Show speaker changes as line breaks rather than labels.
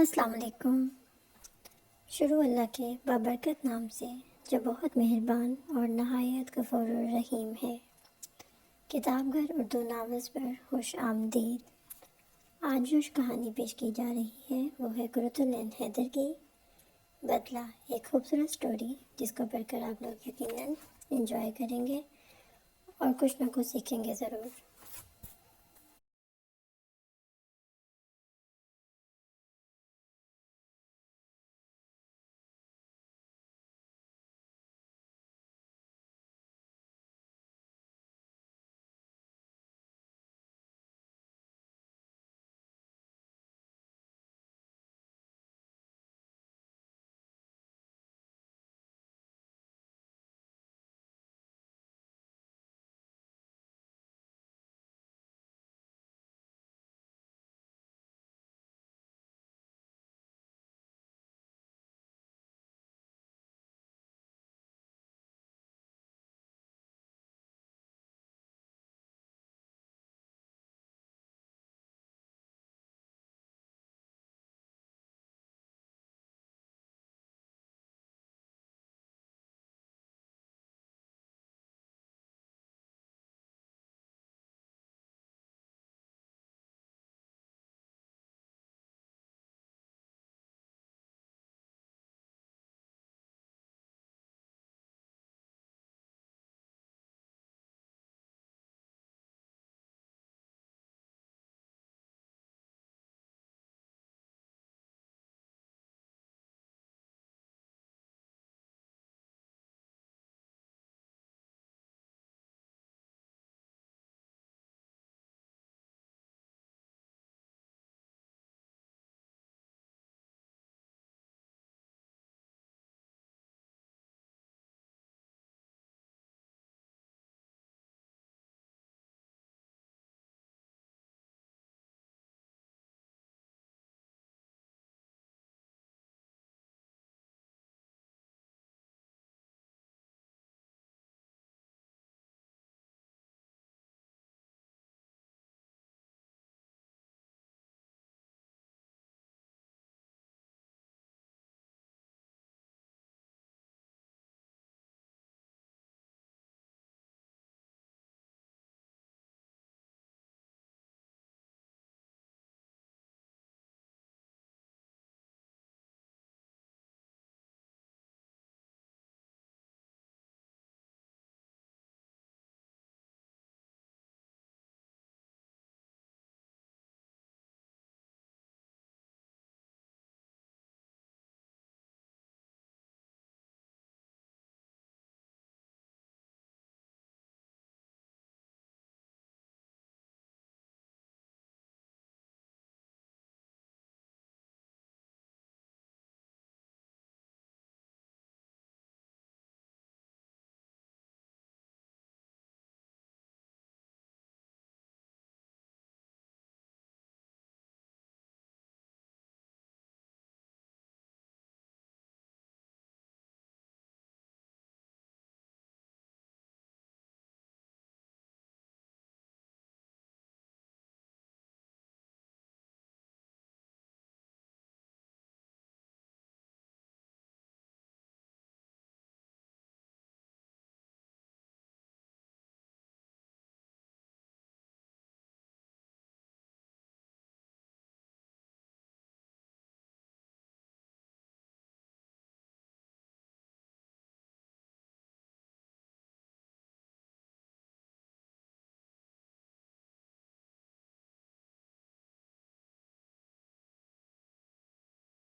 अस्सलाम वालेकुम। शुरू अल्लाह के बाबरकत नाम से जो बहुत मेहरबान और नहायत गफूर रहीम है। किताबघर उर्दू नावल्स पर खुश आमदीद। आज जो कहानी पेश की जा रही है वो है कुर्रतुल ऐन हैदर की बदला, एक खूबसूरत स्टोरी जिसको पढ़कर आप लोग यकीनन एंजॉय करेंगे और कुछ ना कुछ सीखेंगे ज़रूर।